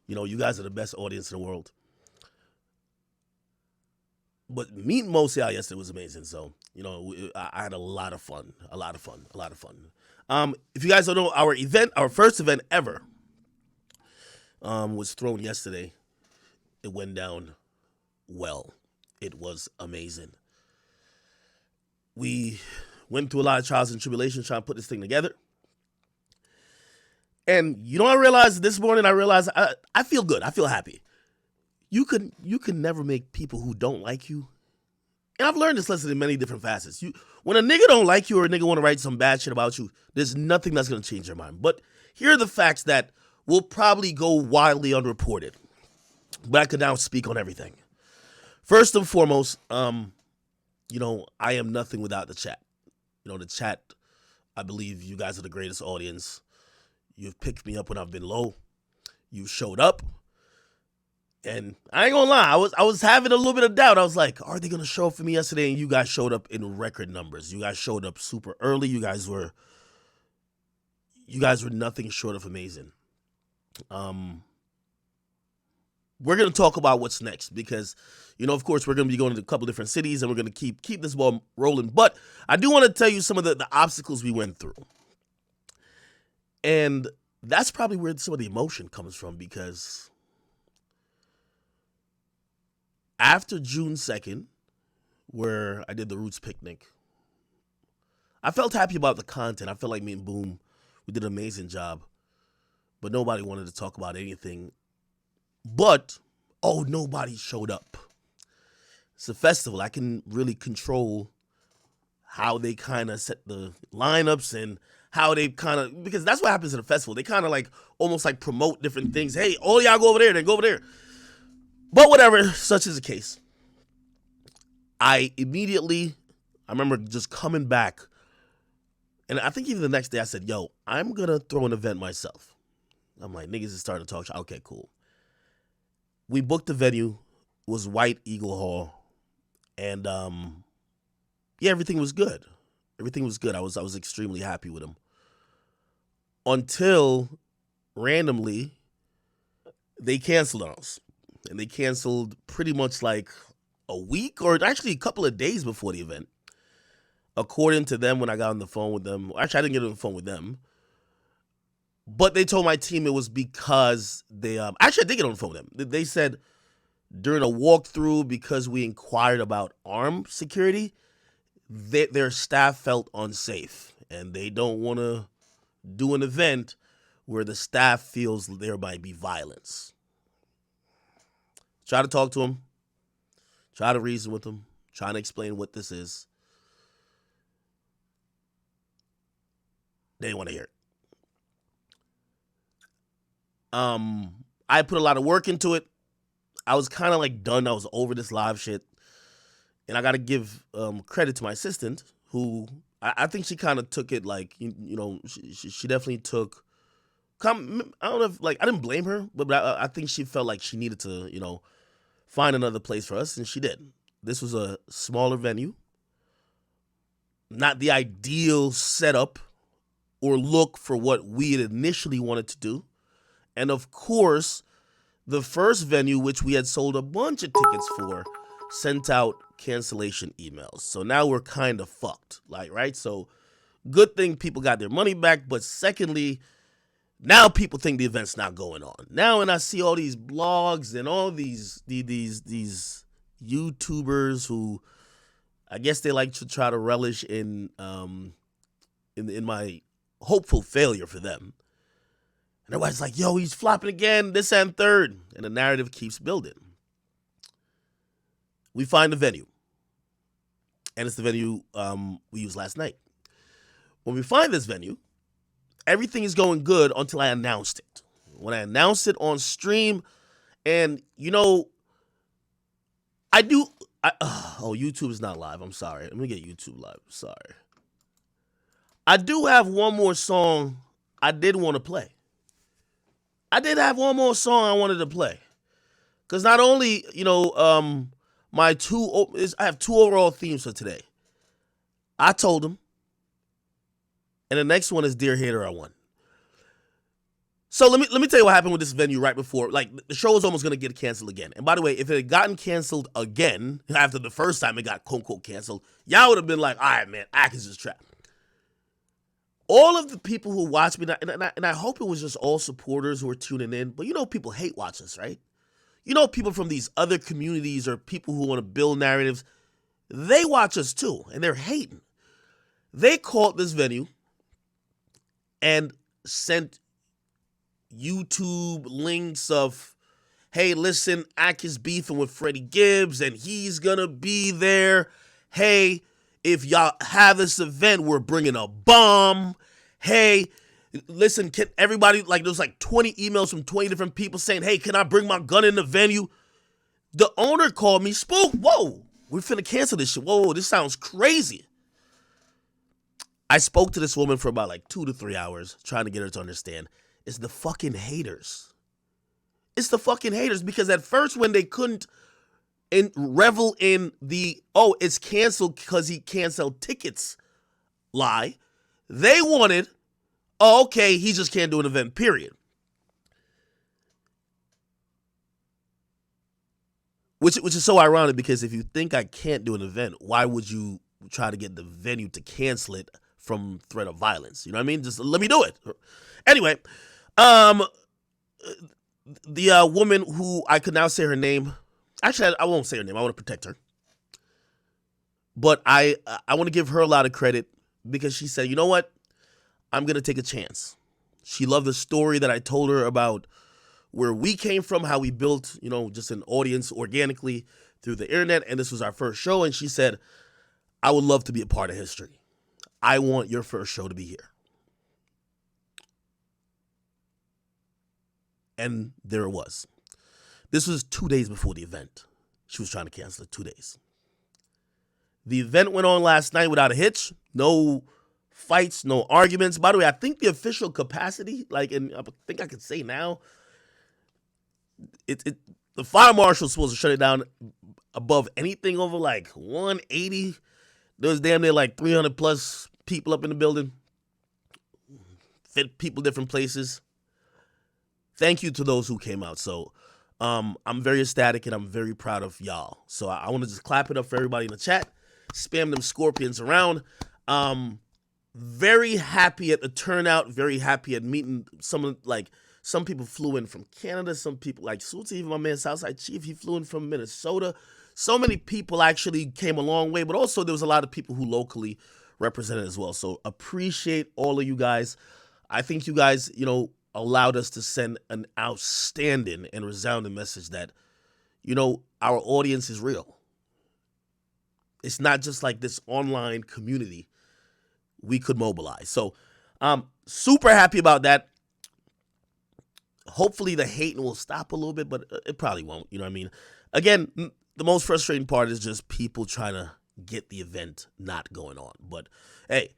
You guys are the best audience in the world. But meeting Mosey out yesterday was amazing. So, I had a lot of fun. A lot of fun. A lot of fun. If you guys don't know, our first event ever, was thrown yesterday. It went down well. It was amazing. We went through a lot of trials and tribulations trying to put this thing together. And I realized this morning, I feel good. I feel happy. You can never make people who don't like you. And I've learned this lesson in many different facets. When a nigga don't like you or a nigga want to write some bad shit about you, there's nothing that's gonna change their mind. But here are the facts that will probably go widely unreported. But I could now speak on everything. First and foremost, I am nothing without the chat. The chat, I believe you guys are the greatest audience. You've picked me up when I've been low. You showed up. And I ain't gonna lie, I was having a little bit of doubt. I was like, are they gonna show up for me yesterday? And you guys showed up in record numbers. You guys showed up super early. You guys were nothing short of amazing. We're gonna talk about what's next because, of course, we're gonna be going to a couple different cities and we're gonna keep this ball rolling. But I do want to tell you some of the obstacles we went through, and that's probably where some of the emotion comes from because after June 2nd, where I did the Roots picnic, I felt happy about the content. I felt like me and Boom, we did an amazing job. But nobody wanted to talk about anything. But, nobody showed up. It's a festival. I can really control how they kind of set the lineups and how they kind of, because that's what happens at a festival. They kind of almost promote different things. Hey, all y'all go over there, then go over there. But whatever, such is the case. I remember just coming back, and I think even the next day I said, yo, I'm going to throw an event myself. I'm like, niggas is starting to talk. Okay, cool. We booked the venue. It was White Eagle Hall. And, everything was good. Everything was good. I was extremely happy with them. Until, randomly, they canceled on us. And they canceled pretty much a week or actually a couple of days before the event. According to them, when I got on the phone with them, actually I didn't get on the phone with them, but they told my team it was because they, actually I did get on the phone with them. They said during a walkthrough, because we inquired about armed security, their staff felt unsafe and they don't want to do an event where the staff feels there might be violence. Try to talk to him. Try to reason with him. Trying to explain what this is. They didn't want to hear it. I put a lot of work into it. I was kind of done. I was over this live shit. And I got to give credit to my assistant, who I think she kind of took it she definitely took. I don't know if I didn't blame her, but I think she felt like she needed to find another place for us, and she did. This was a smaller venue, not the ideal setup or look for what we had initially wanted to do. And of course, the first venue, which we had sold a bunch of tickets for, sent out cancellation emails. So now we're kind of fucked, right? So good thing people got their money back, but secondly, now people think the event's not going on. Now when I see all these blogs and all these YouTubers who I guess they like to try to relish in my hopeful failure for them. And everybody's like, yo, he's flopping again, this and third. And the narrative keeps building. We find the venue. And it's the venue we used last night. When we find this venue, everything is going good until I announced it. When I announced it on stream, and YouTube is not live. I'm sorry. Let me get YouTube live. Sorry. I do have one more song I did want to play. I did have one more song I wanted to play. Because not only, I have two overall themes for today. I told him. And the next one is Dear Hater, I Won. So let me tell you what happened with this venue right before. Like the show was almost gonna get canceled again. And by the way, if it had gotten canceled again after the first time it got quote unquote canceled, y'all would have been like, all right, man, Atkins is trapped. All of the people who watch me, and I hope it was just all supporters who are tuning in, but you know people hate watch us, right? You know people from these other communities or people who want to build narratives, they watch us too, and they're hating. They called this venue and sent YouTube links of, hey, listen, Ak is beefing with Freddie Gibbs and he's gonna be there. Hey, if y'all have this event, we're bringing a bomb. Hey, listen, can everybody, like there's like 20 emails from 20 different people saying, hey, can I bring my gun in the venue? The owner called me, Spook, whoa, we're finna cancel this shit. Whoa, this sounds crazy. I spoke to this woman for about like 2 to 3 hours trying to get her to understand. It's the fucking haters. It's the fucking haters, because at first when they couldn't revel in the, oh, it's canceled because he canceled tickets lie, they wanted, oh, okay, he just can't do an event, period. Which is so ironic, because if you think I can't do an event, why would you try to get the venue to cancel it from threat of violence? You know what I mean? Just let me do it. Anyway, the woman who I could now say her name, actually I won't say her name, I want to protect her, but I want to give her a lot of credit, because she said, you know what, I'm gonna take a chance. She loved the story that I told her about where we came from, how we built, you know, just an audience organically through the internet, and this was our first show, and she said, I would love to be a part of history. I want your first show to be here. And there it was. This was 2 days before the event. She was trying to cancel it 2 days. The event went on last night without a hitch. No fights, no arguments. By the way, I think the official capacity, like, and I think I could say now, the fire marshal's supposed to shut it down above anything over like 180. There was damn near like 300 plus people up in the building. Fit people different places. Thank you to those who came out. So I'm very ecstatic and I'm very proud of y'all. So I want to just clap it up for everybody in the chat. Spam them scorpions around. Very happy at the turnout. Very happy at meeting some people flew in from Canada. Some people like Suits, even my man Southside Chief, he flew in from Minnesota. So many people actually came a long way, but also there was a lot of people who locally represented as well. So appreciate all of you guys. I think you guys, you know, allowed us to send an outstanding and resounding message that, you know, our audience is real. It's not just like this online community we could mobilize. So super happy about that. Hopefully the hating will stop a little bit, but it probably won't. You know what I mean? Again, the most frustrating part is just people trying to get the event not going on. But hey,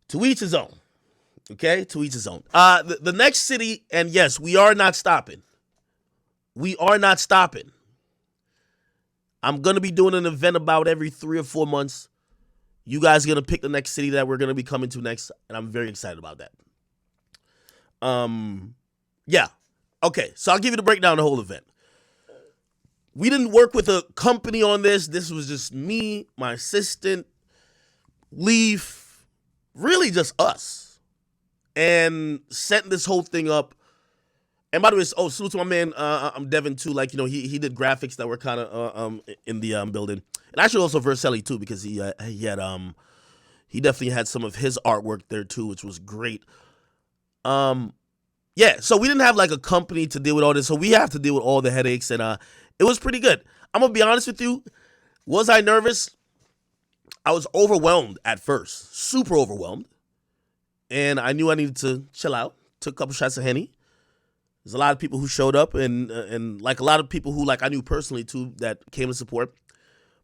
to each his own. Okay, to each his own. The next city, and yes, we are not stopping. We are not stopping. I'm going to be doing an event about every 3 or 4 months. You guys are going to pick the next city that we're going to be coming to next, and I'm very excited about that. Yeah. Okay, so I'll give you the breakdown of the whole event. We didn't work with a company on this. This was just me, my assistant, Leaf, really just us. And setting this whole thing up. And by the way, salute to my man, I'm Devin too. Like, you know, he did graphics that were kind of in the building, and actually also Verselli too, because he definitely had some of his artwork there too, which was great. Yeah, so we didn't have like a company to deal with all this, so we have to deal with all the headaches, and it was pretty good. I'm gonna be honest with you. Was I nervous? I was overwhelmed at first, super overwhelmed. And I knew I needed to chill out. Took a couple shots of Henny. There's a lot of people who showed up, and like a lot of people who like I knew personally too that came to support.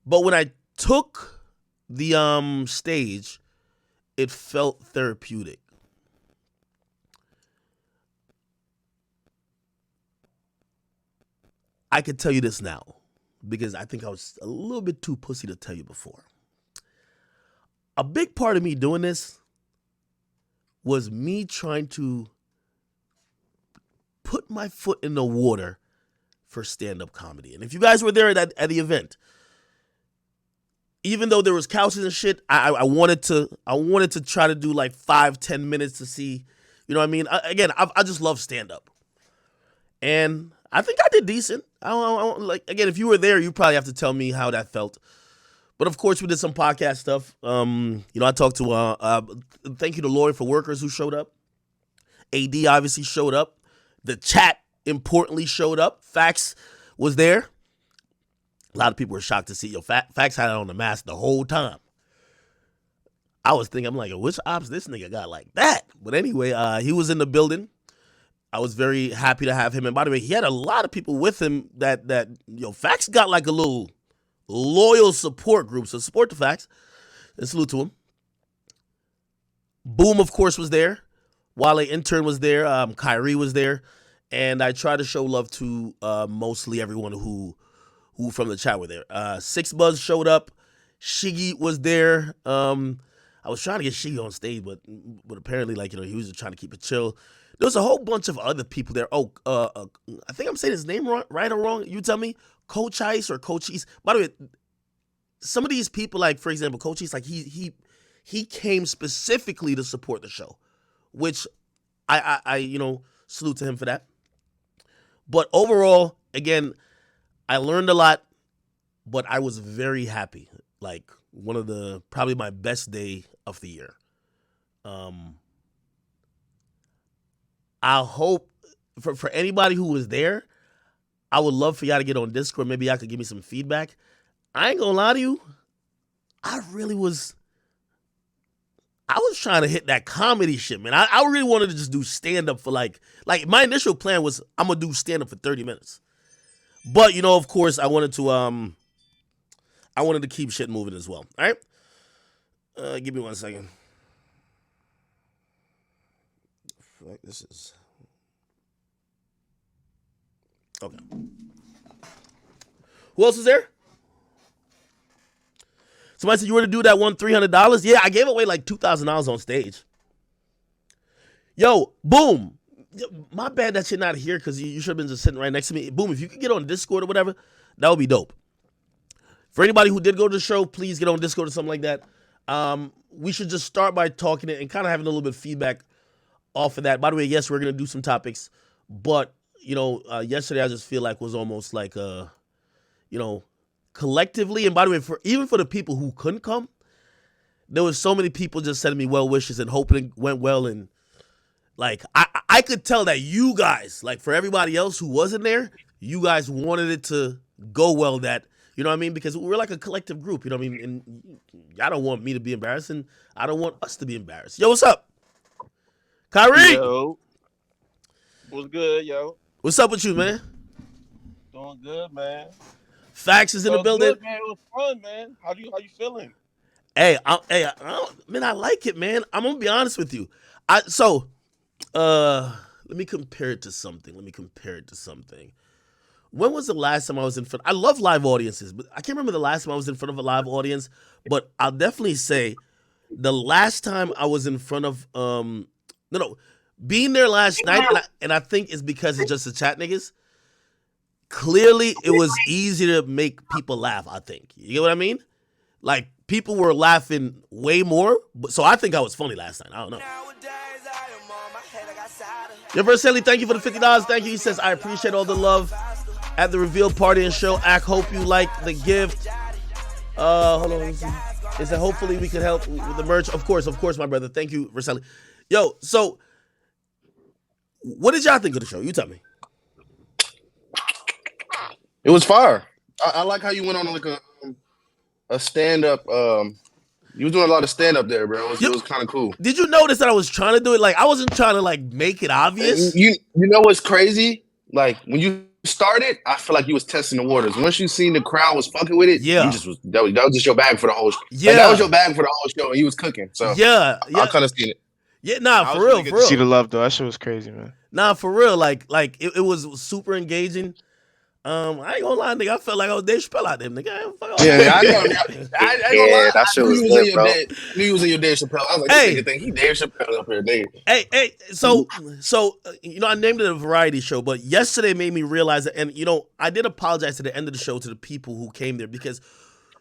But when I took the stage, it felt therapeutic. I could tell you this now because I think I was a little bit too pussy to tell you before. A big part of me doing this was me trying to my foot in the water for stand-up comedy. And if you guys were there at the event, even though there was couches and shit, I wanted to try to do like 5-10 minutes to see, you know what I mean? I just love stand-up. And I think I did decent. Again, if you were there, you probably have to tell me how that felt. But of course, we did some podcast stuff. I talked to, thank you to Lori for Workers who showed up. AD obviously showed up. The chat, importantly, showed up. Fax was there. A lot of people were shocked to see, Fax had it on the mask the whole time. I was thinking, I'm like, which ops this nigga got like that? But anyway, he was in the building. I was very happy to have him. And by the way, he had a lot of people with him that Fax got like a little loyal support group. So support the Fax and salute to him. Boom, of course, was there. Wale Intern was there. Kyrie was there. And I tried to show love to mostly everyone who from the chat were there. Six Buzz showed up. Shiggy was there. I was trying to get Shiggy on stage, but apparently, he was just trying to keep it chill. There was a whole bunch of other people there. I think I'm saying his name right or wrong. You tell me. Coach Ice or Coach East. By the way, some of these people, like, for example, Coach East, like, he came specifically to support the show, which I salute to him for that. But overall, again, I learned a lot, but I was very happy. Like, probably my best day of the year. I hope for anybody who was there, I would love for y'all to get on Discord. Maybe y'all could give me some feedback. I ain't gonna lie to you. I was trying to hit that comedy shit, man. I really wanted to just do stand-up for like my initial plan was I'm gonna do stand-up for 30 minutes. But, of course, I wanted to keep shit moving as well. All right? Give me 1 second. This is... Okay. Who else is there? Somebody said you were to do that one $300. Yeah, I gave away like $2,000 on stage. Yo, Boom. My bad that you're not here because you should have been just sitting right next to me. Boom, if you could get on Discord or whatever, that would be dope. For anybody who did go to the show, please get on Discord or something like that. We should just start by talking it and kind of having a little bit of feedback off of that. By the way, yes, we're going to do some topics, but yesterday I just feel like was almost like collectively, and by the way, even for the people who couldn't come, there was so many people just sending me well wishes and hoping it went well, and like I could tell that you guys, like for everybody else who wasn't there, you guys wanted it to go well. That you know what I mean, because we're like a collective group, you know what I mean, and y'all don't want me to be embarrassed, and I don't want us to be embarrassed. Yo, what's up, Kyrie? Yo, what's good, yo? What's up with you, man? Doing good, man. Fax is in the building. Good, man. It was fun, man. How you feeling? Hey, man, I like it, man. I'm gonna be honest with you. Let me compare it to something. When was the last time I was in front? I love live audiences, but I can't remember the last time I was in front of a live audience. But I'll definitely say the last time I was in front of being there last night, and I think it's because it's just the chat niggas. Clearly, it was easy to make people laugh, I think. You get what I mean? Like, people were laughing way more. So I think I was funny last night. I don't know. Verselli, thank you for the $50. Thank you. He says, I appreciate all the love at the reveal party and show. I hope you like the gift. Hold on. It said, hopefully we can help with the merch. Of course, my brother. Thank you, Verselli. Yo, so what did y'all think of the show? You tell me. It was fire. I like how you went on like a stand-up. You was doing a lot of stand-up there, bro. It was kind of cool. Did you notice that I was trying to do it? Like, I wasn't trying to like make it obvious. You know what's crazy? Like when you started, I feel like you was testing the waters. Once you seen the crowd was fucking with it, yeah, that was just your bag for the whole show. Yeah, like, that was your bag for the whole show, and you was cooking. So yeah. I kind of seen it. Yeah, nah, for real, for real. See the love though. That shit was crazy, man. Nah, for real. Like it was super engaging. I ain't gonna lie, nigga. I felt like I was Dave Chappelle out there, nigga. Fuck all Yeah, I that. know. I ain't gonna Yeah, lie. that I shit knew was you was in lit, your bro. Dave. I knew you was in your Dave Chappelle. I was like, this Hey, nigga think he Dave Chappelle up here, nigga. hey. So you know, I named it a variety show, but yesterday made me realize that, and you know, I did apologize at the end of the show to the people who came there because,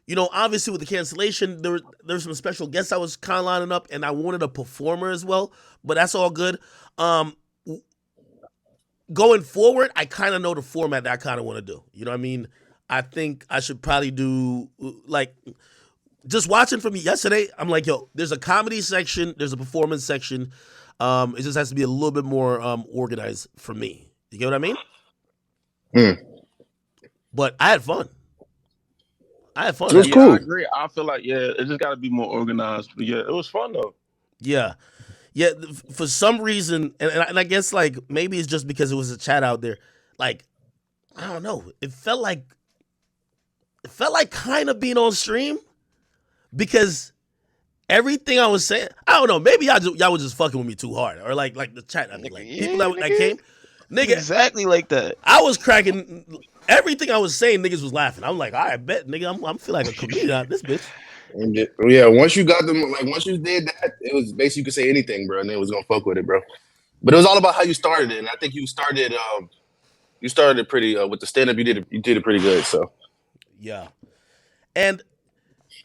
you know, obviously with the cancellation, there were some special guests I was kind of lining up, and I wanted a performer as well, but that's all good. Um, Going forward, I kind of know the format that I kind of want to do. You know what I mean? I think I should probably do like just watching from yesterday. I'm like, yo, there's a comedy section, there's a performance section. It just has to be a little bit more organized for me. You get what I mean? Mm. But I had fun. I had fun. It was Yeah, I cool. agree. I feel like it just got to be more organized. But yeah, it was fun though. Yeah. Yeah, for some reason, and I guess like maybe it's just because it was a chat out there. Like, I don't know. It felt like kind of being on stream because everything I was saying, I don't know. Maybe y'all was just fucking with me too hard, or like the chat. I mean, Nigga, like people yeah, that nigga. came, It's nigga. exactly like that. I was cracking everything I was saying. Niggas was laughing. I'm like, I bet, nigga. I'm feel like a comedian out this bitch. Yeah, once you got them, like once you did that, it was basically you could say anything, bro, and they was gonna fuck with it, bro. But it was all about how you started it, and I think you started it pretty with the stand up. You did it pretty good. So Yeah, and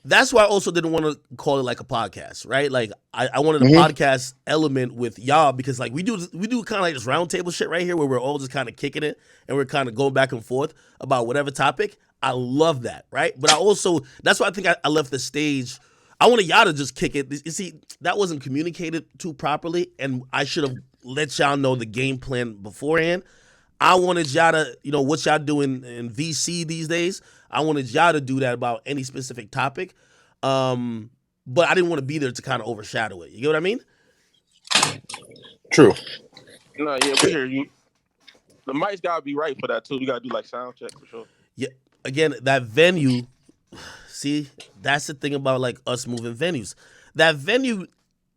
that's why I also didn't want to call it like a podcast, right? Like I wanted a Mhm. podcast element with y'all because like we do kind of like this roundtable shit right here where we're all just kind of kicking it and we're kind of going back and forth about whatever topic. I love that, right? But I also that's why I think I left the stage. I wanted y'all to just kick it. You see, that wasn't communicated too properly, and I should have let y'all know the game plan beforehand. I wanted y'all to, you know, what y'all doing in VC these days. I wanted y'all to do that about any specific topic. But I didn't want to be there to kind of overshadow it. You get what I mean? true. No, yeah, we hear you. The mic's gotta be right for that too. You gotta do like sound check for sure. Yeah. Again, that venue, see, that's the thing about like us moving venues. That venue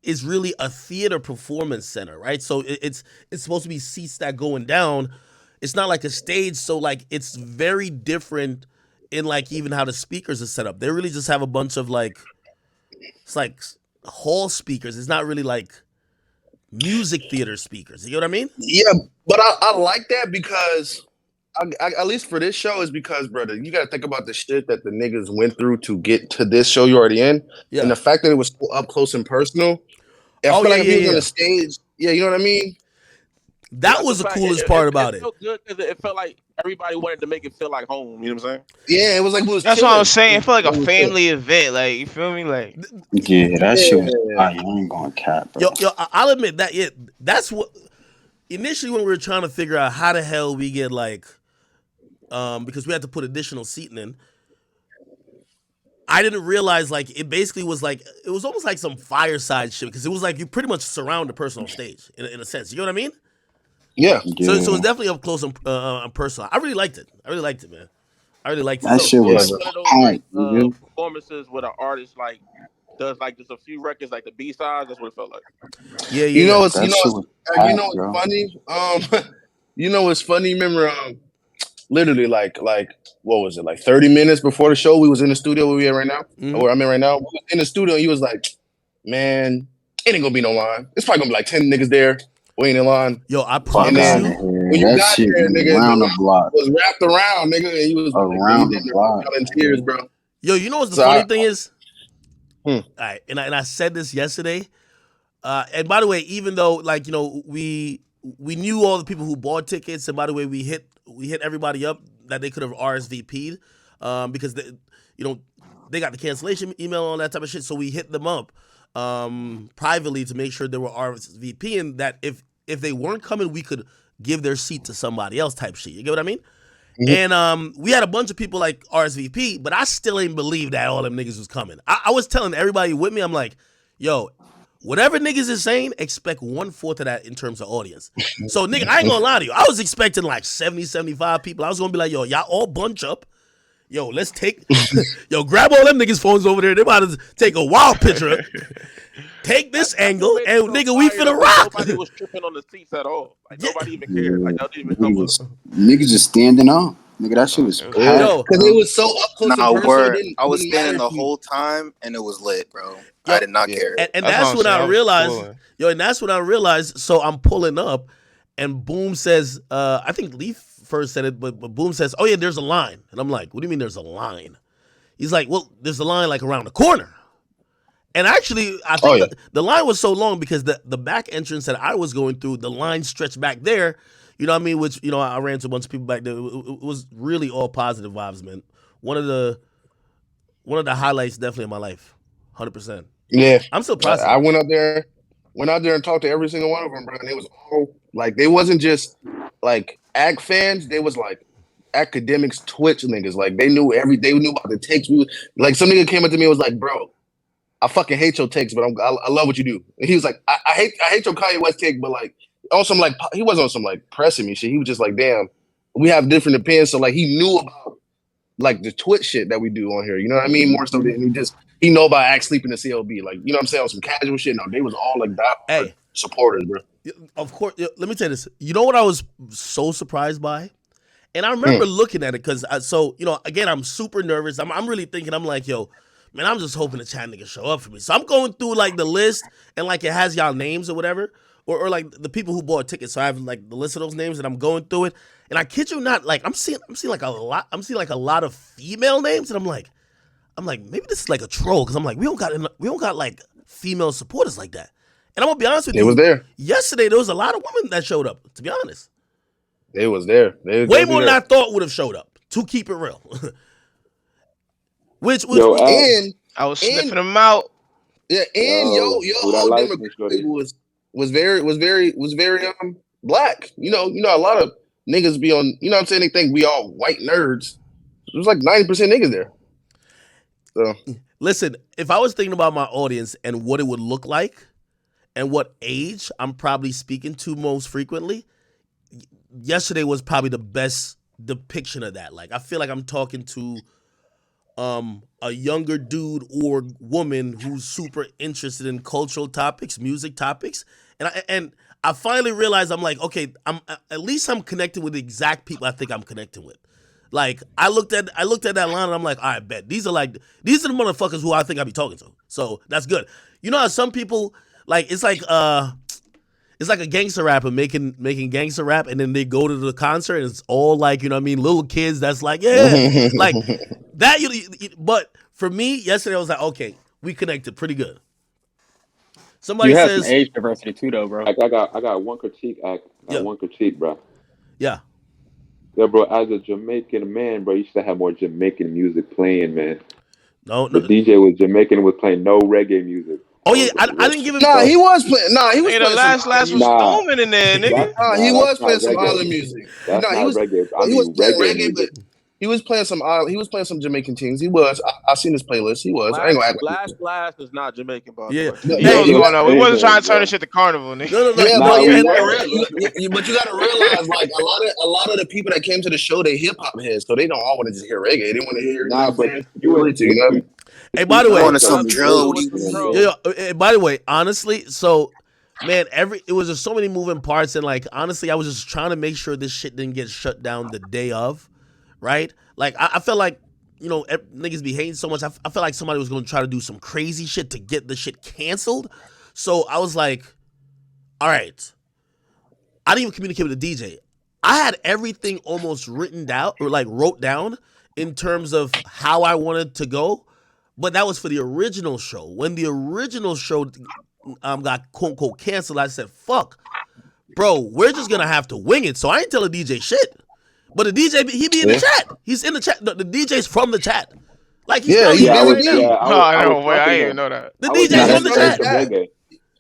is really a theater performance center, right? So it's supposed to be seats that going down. It's not like a stage, so like it's very different in like even how the speakers are set up. They really just have a bunch of like it's like hall speakers. It's not really like music theater speakers. You get what I mean? Yeah, but I like that because at least for this show is because, brother, you got to think about the shit that the niggas went through to get to this show you already in, Yeah. and the fact that it was so up close and personal. I Oh feel yeah, like if he was on yeah. the stage, yeah, you know what I mean. That That's a was the fact. coolest part about It it. felt good because it felt like everybody wanted to make it feel like home. You know what I'm saying? Yeah, it was like we was That's what I chilling. was saying. It felt like It a was chill. family event. Like, you feel me? Like, Yeah, that shit was Yeah, fire. I ain't gonna cap, bro. Yo, I'll admit that. Yeah, that's what. Initially, when we were trying to figure out how the hell we get like, because we had to put additional seating in. I didn't realize like it basically was like it was almost like some fireside shit because it was like you pretty much surround the person on stage in a sense. You know what I mean? yeah. So Yeah, it's definitely up close and personal. I really liked it. I really liked it, man. I really liked it. that So So shit it was Yeah, like was bro. one of those like hype, nigga. performances where the artist like does like just a few records like the B sides. That's what it felt like. yeah, You know That shit was you hype, know what's bro. funny? You know what's funny? Remember, literally like what was it? Like 30 minutes before the show, we was in the studio where we at right now, Mhm. or where I'm in right now. We was in the studio, and he was like, "Man, it ain't gonna be no line. It's probably gonna be like 10 niggas there waiting in line." Yo, I Fuck And promise out then of you. here. when you That got shit there, was nigga, the around the line block. was wrapped around, nigga, and he was like, "Bro, you Around the damn near block. out in tears, bro." Yo, you know what's the So funny thing is? Hmm. All right, and I said this yesterday. And by the way, even though like you know we knew all the people who bought tickets, and by the way, we hit everybody up that they could have RSVP'd because you know they got the cancellation email and all that type of shit. So we hit them up privately to make sure they were RSVP and that if they weren't coming, we could give their seat to somebody else type shit. You get what I mean? Mhm. And we had a bunch of people like RSVP, but I still ain't believe that all them niggas was coming. I was telling everybody with me, I'm like, yo, whatever niggas is saying, expect 1/4 of that in terms of audience. So, nigga, I ain't gonna lie to you. I was expecting like 70, 75 people. I was gonna be like, yo, y'all all bunch up. Yo, let's take, yo, grab all them niggas' phones over there. They about to take a wild picture. Take this That's what angle, made it and so nigga, we fire finna though, 'cause rock. nobody was tripping on the seats at all. Like Yeah. nobody even cared. Yeah, Like they didn't even come up. niggas just standing up. Nigga, that shit was It was Yeah, packed, Yo, because bro. it was so up close and Nah, personal. word. I It was didn't matter standing the if you. whole time, and it was lit, bro. I yo, did not yeah. care. and That's what that's I'm when saying. I I was realized, fooling. and that's when I realized. So I'm pulling up, and Boom says, I think Leaf first said it, but Boom says, "Oh yeah, there's a line," and I'm like, "What do you mean there's a line?" He's like, "Well, there's a line like around the corner." And actually, I Oh think yeah, the line was so long because the back entrance that I was going through, the line stretched back there. You know what I mean? Which, I ran to a bunch of people back there. It was really all positive vibes, man. One of the highlights definitely in my life, 100%. yeah. I'm still I processing. went out there and talked to every single one of them, bro. And they was all like, they wasn't just like Ag fans. They was like academics, Twitch niggas. Like they knew they knew about the takes. Like some nigga came up to me and was like, bro, I fucking hate your takes, but I love what you do. And he was like, I hate your Kanye West take, but like on some like he wasn't on some like pressing me shit. He was just like, damn, we have different opinions. So like he knew about like the Twitch shit that we do on here. You know what I mean? More so than he know about Act sleeping in CLB. Like, you know what I'm saying? On some casual shit. No, they was all like diehard Hey, supporters, bro. of course, let me tell you this. You know what I was so surprised by? And I Hmm. remember looking at it because, again, I'm super nervous. I'm really thinking, I'm like, yo, man, I'm just hoping the chat niggas show up for me. So I'm going through like the list and like it has y'all names or whatever, or like the people who bought tickets. So I have like the list of those names and I'm going through it. And I kid you not, like I'm seeing like I'm seeing like a lot of female names, and I'm like, maybe this is like a troll because I'm like, we don't got like female supporters like that. And I'm gonna be honest with They was you, there. yesterday there was a lot of women that showed up. To be honest, They was there. They was way definitely more than I there. thought would have showed up. To keep it real, which Yo, And I was and sniffing them out. yeah, and your who that whole light skin demographic shorty? was very black. A lot of niggas be on, you know what I'm saying? They think we all white nerds. It was like 90% niggas there. So listen, if I was thinking about my audience and what it would look like and what age I'm probably speaking to most frequently, yesterday was probably the best depiction of that. Like I feel like I'm talking to a younger dude or woman who's super interested in cultural topics, music topics, and I finally realized I'm like, okay, at least I'm connecting with the exact people I think I'm connecting with. Like I looked at that line and I'm like, I bet these are the motherfuckers who I think I be talking to. So that's good. You know how some people like it's like a gangster rapper making gangster rap, and then they go to the concert and it's all like, you know what I mean, little kids that's like, yeah, like that. But for me, yesterday I was like, okay, we connected pretty good. Somebody You have some says, age diversity too, though, bro. Like I got one critique. I got yeah, one critique, bro. yeah, Yeah, bro. As a Jamaican man, bro, you should have more Jamaican music playing, man. no, The no. DJ was Jamaican, was playing no reggae music. Oh I yeah, was like, I what didn't the give him. nah, fuck? he was Hey, the playing some last island was music. Nah, storming in there, nigga. He that's was not playing some reggae. island music. That's He not was reggae. I he was mean playing reggae reggae, but music. he was playing some Jamaican things. He was. I seen his playlist. He was. I ain't Black gonna act like he Black was. Glass is not Jamaican, by the Yeah, way. No, You know yeah, what's you going got. on. We wasn't Listen, trying to turn bro. this shit to carnival, nigga. no, Yeah, but Nah, we you weren't. but you got to realize like a lot of the people that came to the show, they hip hop heads, so they don't all want to just hear reggae. They want to hear, you know Nah, what I'm but saying? you would Relate to, you know what I mean? Hey, you by the You way, know wanted some some of the drill? older What do ones you in the mean? show. by the way, honestly, so man, it was just so many moving parts, and like honestly, I was just trying to make sure this shit didn't get shut down the day of, right? Like I felt like, niggas be hating so much. I felt like somebody was going to try to do some crazy shit to get the shit canceled. So I was like, all right, I didn't even communicate with the DJ. I had everything almost written down or like wrote down in terms of how I wanted to go, but that was for the original show. When the original show got quote unquote canceled, I said, "Fuck, bro, we're just gonna have to wing it." So I ain't tell the DJ shit, but the DJ he be in the Yeah, chat. He's in the chat. The DJ's from the chat. Like he's yeah, probably he's Yeah, in I there busy was. right Yeah, now. bee. I was No, wait, I telling didn't even him. know that. The I was Nah, DJ's telling from he's him the to from play the chat. some chat. reggae.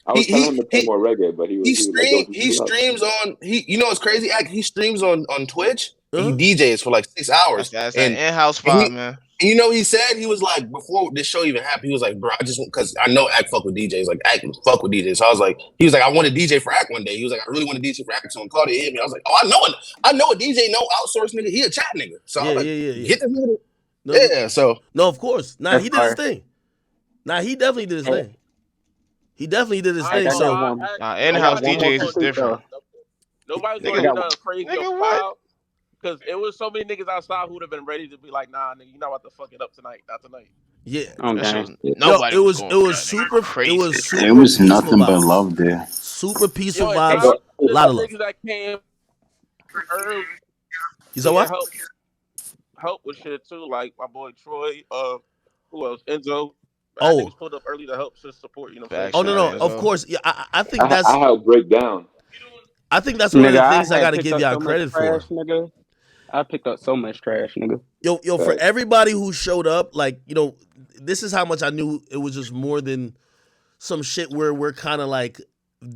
I He was telling him to he play he more reggae, but he he was like, streams on you know what's crazy? He streams on Twitch and he Uh-huh. DJs for like 6 hours. That's that And in-house and spot, man. you know, he said he was like before this show even happened, he was like, bro, I just because I know Act fuck with DJs, like Act fuck with DJs. So I was like, he was like, I want to DJ for Act one day. He was like, I really want to DJ for Act. So when Claudia hit me, I was like, oh, I know a DJ, no outsource nigga. He a chat nigga. So I Yeah, was like, yeah, yeah, yeah. get this nigga. No, Yeah. So no, of course. Nah, That's he did his fire. thing. Nah, he definitely did his Hey, thing. He definitely did his I ain't like, thing. I gonna got So one. lie. Nah, I got in-house Nobody one more was DJs gonna is critique different. though. nobody's I gonna Nigga, do got one. nothing crazy or nigga, what? foul. Because it was so many niggas outside who would have been ready to be like, nah, nigga, you're not about to fuck it up tonight. Not tonight. Yeah. That shit was, Yo, nobody was going it for was that nigga. super Crazy. It super was peaceful nothing but vibes. love there. Super peaceful Yo, and vibes. shout out A to lot of the love. niggas that came early You said to what? help with shit too. Like my boy Troy, who else? Enzo. That Oh, niggas pulled up early to help to support, you know what I'm saying? Facts, oh Shit no, shout like no. out that. Of Enzo. course, yeah. I think I helped break down. I think that's one of Nigga, the I things I got had to picked give up y'all so much credit trash, for. nigga. I picked up so much trash, nigga. Yo, for But everybody who showed up, like, this is how much I knew it was just more than some shit where we're kind of like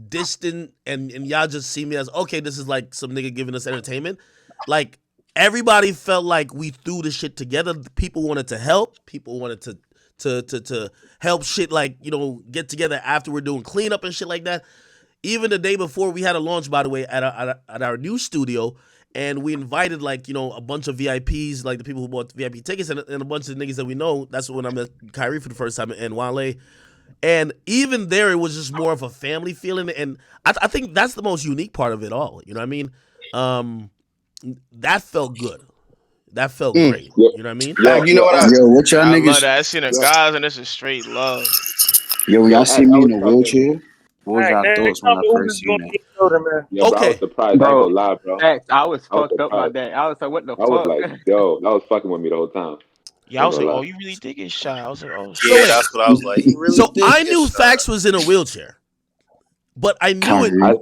distant and y'all just see me as, okay, this is like some nigga giving us entertainment. Like, everybody felt like we threw the shit together. People wanted to help. People wanted to help shit, like, get together after we're doing cleanup and shit like that. Even the day before, we had a launch, by the way, at our new studio, and we invited, like, a bunch of VIPs, like the people who bought VIP tickets, and a bunch of niggas that we know. That's when I met Kyrie for the first time, and Wale. And even there, it was just more of a family feeling, and I think that's the most unique part of it all. You know what I mean? That felt good. That felt great. yo, You know what I mean? yo, You know yo, what? act, Yo, what y'all I love niggas? that. I seen the yo, guys, and this is straight love. Yo, yo, y'all see act. I me was in a fucking. wheelchair? What was Hey, y'all man, thoughts when tell I me when this first is seen gonna that? get older, man. Yeah, bro. I was Okay. surprised. I ain't Bro, gonna lie, bro. X, I was I was fucked up by surprised. that. I was like, what the I was fuck? like, yo, that was fucking with me the whole time. Yeah, I I ain't was gonna like, oh, lie. you really did get shot. I was like, oh So Yeah, shit. wait. that's what I was like. He really So did I get knew shot. Fax was in a wheelchair, but I knew it. I Kyrie.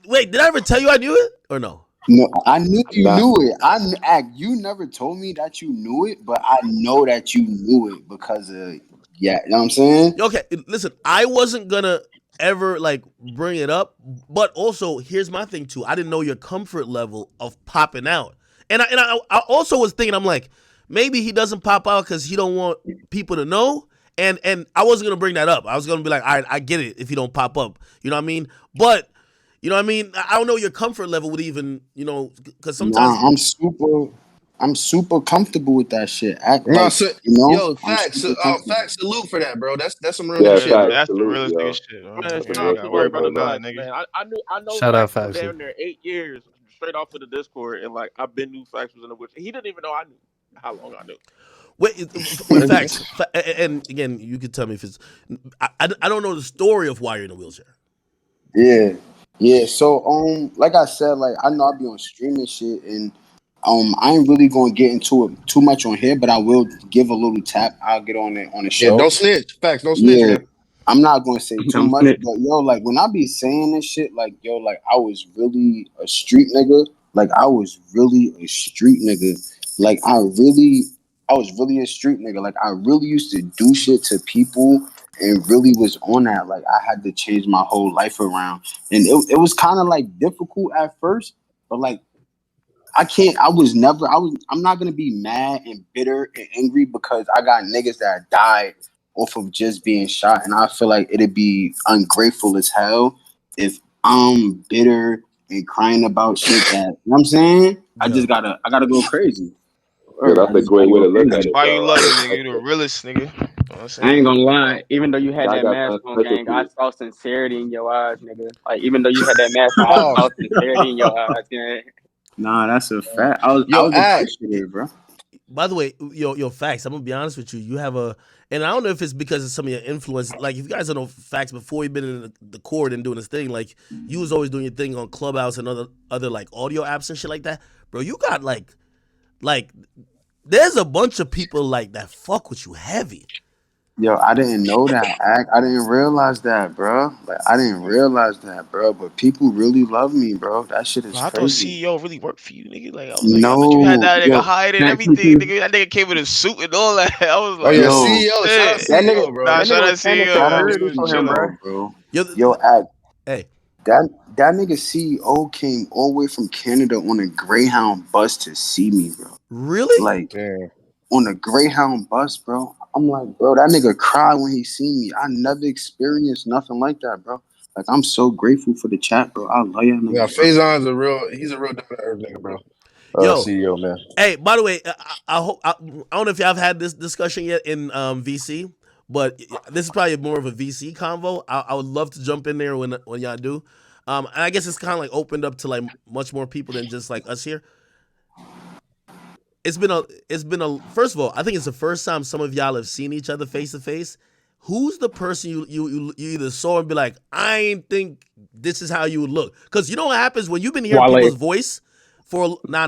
Wait, did I ever tell you I knew it or no? No, I knew you nah. knew it. You never told me that you knew it, but I know that you knew it because of yeah. You know what I'm saying? Okay, listen, I wasn't gonna ever like bring it up, but also here's my thing too. I didn't know your comfort level of popping out, and I also was thinking, I'm like, maybe he doesn't pop out because he don't want people to know, and I wasn't gonna bring that up. I was gonna be like, all right, I get it if you don't pop up, you know what I mean? But you know what I mean? I don't know your comfort level would even, because sometimes. Nah, I'm super comfortable with that shit. Act No, like so, yo, I'm facts. super comfortable. Facts. Salute for that, bro. That's some real nigga Yeah, Yeah, shit, facts. bro. that's the Salute, realest nigga yo. shit. Man, You shout ain't out gotta to worry my about brother Word up. nothing, Fax, nigga. man. I know Shout out Fax for Foxy. damn near 8 years, straight off of the Discord, and like I've been knew Fax was in the witch. He didn't even know I knew how long I knew. Wait, facts. And again, you can tell me if it's. I don't know the story of why you're in a wheelchair. Yeah, yeah. So like I said, like I know I be on streaming shit, and I ain't really gonna get into it too much on here, but I will give a little tap. I'll get on it on the Yeah, show. don't snitch. Facts, don't snitch, Yeah, man. I'm not gonna say too Don't much, snitch. but yo, like when I be saying this shit, like yo, like I was really a street nigga. Like I was really a street nigga. Like I was really a street nigga. Like I really used to do shit to people and really was on that. Like I had to change my whole life around, and it was kind of like difficult at first, but like I can't. I was never. I was. I'm not gonna be mad and bitter and angry because I got niggas that died off of just being shot, and I feel like it'd be ungrateful as hell if I'm bitter and crying about shit that. You know what I'm saying? I Yeah. just gotta. I gotta go crazy. Yeah, Word, I that's a just great gotta way go to look That's at crazy. it, why you though. love me, nigga. You the realest nigga. You know what I'm I ain't saying? gonna lie. Even though you had God that got mask something on, special gang, for I you. saw sincerity in your eyes, nigga. Like even though you had that mask on, I Oh, saw sincerity in your eyes, gang. Nah, that's a fact. I yo, was act. appreciative, bro. By the way, your facts. I'm gonna be honest with you. You have and I don't know if it's because of some of your influence. Like, if you guys don't know facts, before you've been in the court and doing this thing, like you was always doing your thing on Clubhouse and other like audio apps and shit like that, bro. You got like there's a bunch of people like that fuck with you heavy. Yo, I didn't know that. I didn't realize that, bro. Like I didn't realize that, bro. But people really love me, bro. That shit Bro, is I thought crazy. CEO really worked for you, nigga. Like I thought you had No, that nigga yo, hired and That everything, nigga. That nigga came with a suit and all that. I was Oh like, yeah, oh yo, CEO. Shout out shit. nigga, CEO, bro. Nah, that nigga shout was out paying the CEO, shout man. out He security was for him, chilling. bro. CEO, bro. Yo, Yo, act hey, that nigga CEO came all the way from Canada on a Greyhound bus to see me, bro. really? Like Damn. on a Greyhound bus, bro. I'm like, bro, that nigga cried when he seen me. I never experienced nothing like that, bro. Like I'm so grateful for the chat, bro. I love y'all Yeah, niggas, bro. Faison's he's a real down to earth nigga, bro. Yo, CEO, man. hey, by the way, I hope I don't know if y'all have had this discussion yet in VC, but this is probably more of a VC convo. I would love to jump in there when y'all do. And I guess it's kind of like opened up to like much more people than just like us here. it's been a. First of all, I think it's the first time some of y'all have seen each other face to face. Who's the person you either saw and be like, I ain't think this is how you would look? Because you know what happens when you've been hearing Wale. people's voice for nah.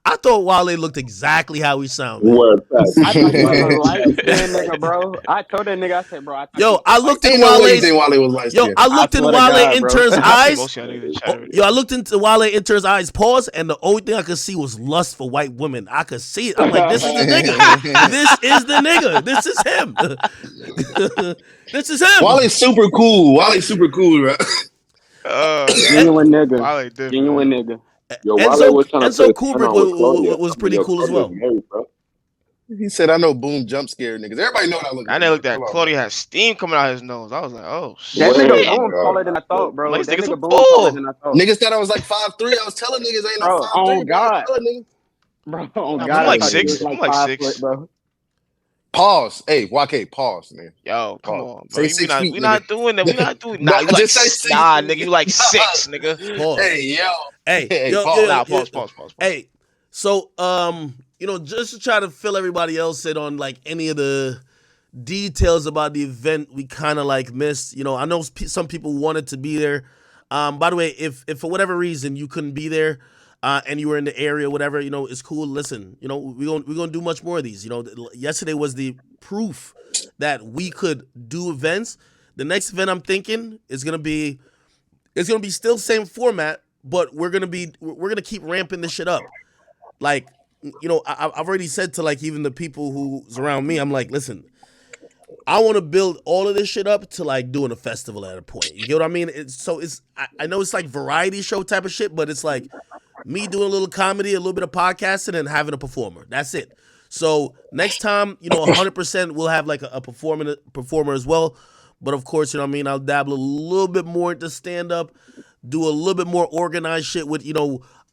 I thought Wale looked exactly how he sound, man. Word facts. I thought he was a Word light facts. skinned nigga, bro. I told that nigga, I said, bro, I thought you Yo, was a I light looked in Ain't no way you Wale's. think Wale was light Yo, skinned. I looked in swear to Wale God, bro. intern's I see eyes. most of y'all niggas in the chat Oh, already. yo, I looked into Wale intern's eyes, pause, and the only thing I could see was lust for white women. I could see it. I'm like, this is the nigga. This is the nigga. This is him. This is him. Wale's super cool. Wale's super cool, bro. Genuine nigga. Wale different. Genuine nigga. Yo, Wale Enzo was trying to Enzo put a Kubrick turn on with Claudia. was I mean, pretty yo, cool as Claudia's well. married, bro. He said, "I know, boom, jump scare niggas. Everybody know what I look I like. never looked Bro. at Come on, Claudia had steam coming out his nose. I was like, oh That shit. nigga Word, Boom bro. taller than I thought, bro. Like, That this nigga's a nigga Boom taller than bull. I thought. Niggas thought I was like 5'3". I was telling niggas I ain't no Bro, 5'3", oh bro. I was God. telling niggas. Bro, oh I'm God, I like thought he was 6. like I'm like 5 6. foot, bro. Pause. Hey, YK, pause, man. Yo, come Pause. on, bro. Say 6 feet, We nigga. not doing that. We not doing. No, Nah, you like just say 6. nah, nigga. You like 6, nigga. Pause. Hey, yo. Hey, Hey, yo, pause. Nah, pause. Hey, so just to try to fill everybody else in on like any of the details about the event we kind of like missed. I know some people wanted to be there. By the way, if for whatever reason you couldn't be there, and you were in the area, whatever, it's cool. Listen, we're gonna do much more of these. Yesterday was the proof that we could do events. The next event I'm thinking is gonna be still same format, but we're gonna keep ramping this shit up. Like, I've already said to like even the people who's around me, I'm like, listen, I want to build all of this shit up to like doing a festival at a point. You get what I mean? I know it's like variety show type of shit, but it's like me doing a little comedy, a little bit of podcasting, and having a performer. That's it. So next time, 100% we'll have like a performer as well. But of course, I'll dabble a little bit more into stand up, do a little bit more organized shit with,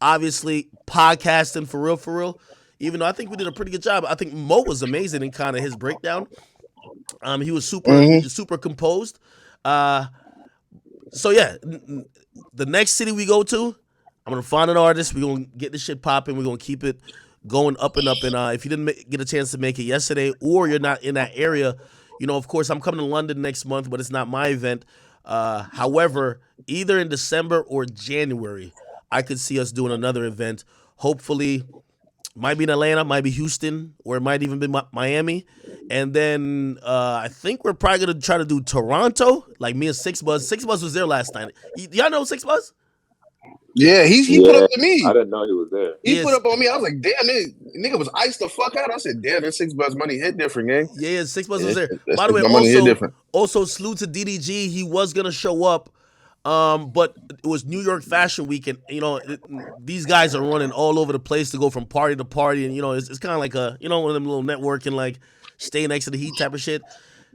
obviously podcasting for real. Even though I think we did a pretty good job. I think Mo was amazing in kind of his breakdown. He was super composed. So yeah, the next city we go to, I'm gonna find an artist. We're gonna get this shit popping. We're gonna keep it going up and up. And if you didn't get a chance to make it yesterday, or you're not in that area, of course I'm coming to London next month, but it's not my event. However, either in December or January, I could see us doing another event. Hopefully, might be in Atlanta, might be Houston, or it might even be Miami. And then I think we're probably gonna try to do Toronto, like me and Six Buzz. Six Buzz was there last night. Y'all know Six Buzz? Yeah, he put up to me. I didn't know he was there. He put up on me. I was like, damn, nigga was iced the fuck out. I said, damn, that $6 money hit different, gang. Yeah, Six Buzz was there. That By the way, $6 money hit different. also salute to DDG. He was gonna show up, but it was New York Fashion Week, and these guys are running all over the place to go from party to party, and it's kind of like a one of them little networking like stay next to the heat type of shit.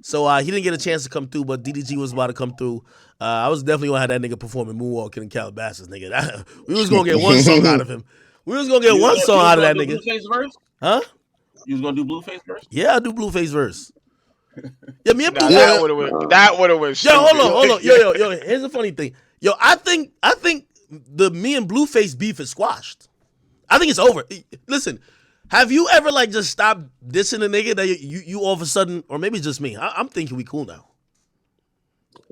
So he didn't get a chance to come through, but DDG was about to come through. I was definitely gonna have that nigga performing Moonwalking in Calabasas, nigga. We was gonna get one song out of him. We was gonna get one song out of that nigga. Blueface verse? Huh? You was gonna do Blueface verse? Yeah, I do Blueface verse. Yeah, me and Nah, Blueface. that would have went. Yo, hold on. Yo. Here's the funny thing. Yo, I think the me and Blueface beef is squashed. I think it's over. Listen, have you ever like just stopped dissing a nigga that you all of a sudden, or maybe it's just me? I'm thinking we cool now.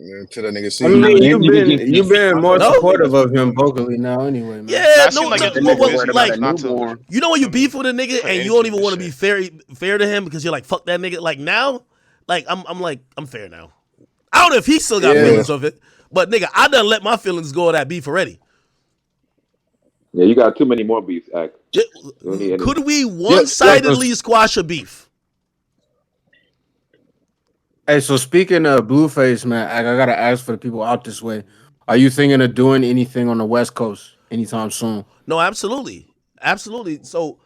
Yeah, to that nigga see. I mean, you've been more supportive of him vocally now, anyway, man. Yeah, no, like you know when you beef with a nigga and you don't even want to be fair to him because you're like fuck that nigga. Like now, like I'm fair now. I don't know if he still got feelings of it, but nigga, I done let my feelings go of that beef already. Yeah, you got too many more beefs, Act. Could we one-sidedly squash a beef? Hey, so speaking of Blueface, man, I gotta ask for the people out this way. Are you thinking of doing anything on the West Coast anytime soon? No, absolutely. So,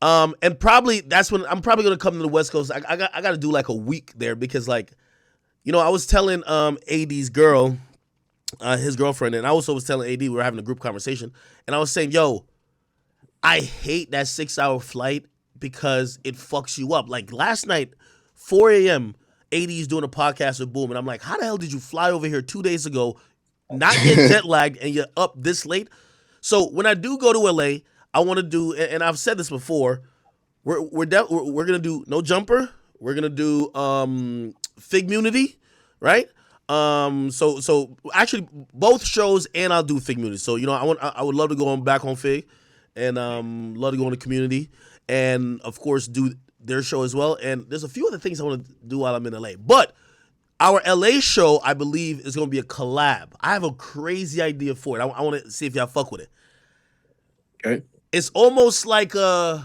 and probably that's when I'm probably gonna come to the West Coast. I got to do like a week there because like, I was telling AD's girl, his girlfriend, and I also was telling AD, we were having a group conversation, and I was saying, yo, I hate that 6-hour flight because it fucks you up. Like last night, 4 a.m., AD's doing a podcast with Boom, and I'm like, how the hell did you fly over here 2 days ago, not get jet lagged, and you're up this late? So when I do go to LA, I want to do, and I've said this before. We're gonna do no jumper. We're gonna do Figmunity, right? So actually both shows, and I'll do Figmunity. So I would love to go on back on Fig, and love to go on the community, and of course do their show as well. And there's a few other things I want to do while I'm in LA. But our LA show, I believe, is gonna be a collab. I have a crazy idea for it. I want to see if y'all fuck with it. Okay. It's almost like I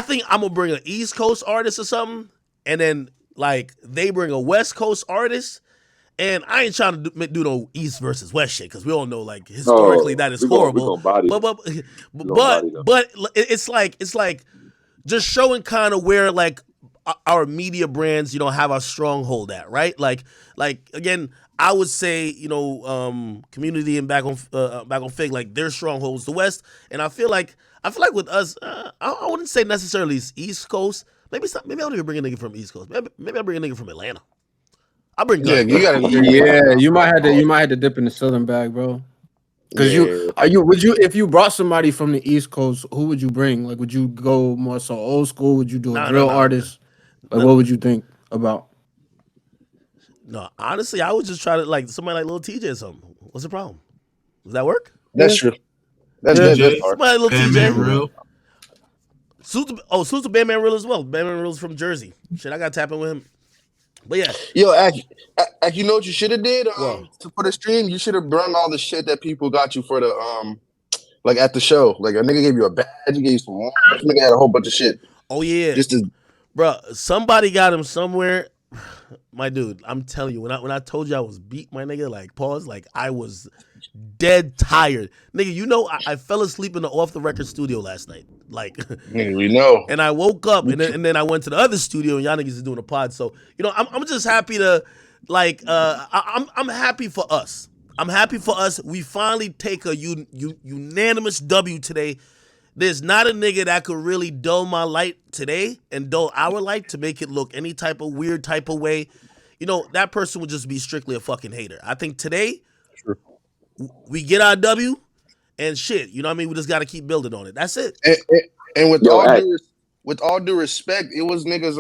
think I'm gonna bring an East Coast artist or something, and then like they bring a West Coast artist. And I ain't trying to do no East versus West shit because we all know like historically that is horrible. We're gonna body But them. but We're gonna body them. but it's like just showing kind of where like our media brands have our stronghold at, right? Like again, I would say community and back on Fig, like their strongholds the West, and I feel like with us, I wouldn't say necessarily it's East Coast. Maybe I don't even bring a nigga from East Coast. Maybe I bring a nigga from Atlanta. I bring Yeah, Gun. you gotta. Yeah, you might have to dip in the Southern bag, bro. Because if you brought somebody from the East Coast, who would you bring? Like, would you go more so old school? Would you do a real artist? Like, what would you think about? No, honestly, I would just try to like somebody like Lil TJ or something. What's the problem? Does that work? That's true. That's hard. Somebody like Lil TJ. Bandman Real. Suits a Bandman Real as well. Bandman Real's from Jersey. Shit, I got tapping with him. But yeah. Yo, Ak, you know what you should have did Whoa. for the stream? You should have brung all the shit that people got you for the like at the show. Like a nigga gave you a badge, he gave you some watch, nigga had a whole bunch of shit. Oh yeah. Just to Bruh, somebody got him somewhere. My dude, I'm telling you, when I told you I was beat, my nigga, like pause, like I was dead tired. Nigga, I fell asleep in the off the record studio last night. Like we know. And I woke up and then I went to the other studio and y'all niggas is doing a pod. So, I'm just happy to like I'm happy for us. I'm happy for us. We finally take a unanimous W today. There's not a nigga that could really dull my light today and dull our light to make it look any type of weird type of way. That person would just be strictly a fucking hater. I think today we get our W and shit. You know what I mean? We just got to keep building on it. That's it. And with Yo, all due respect, it was niggas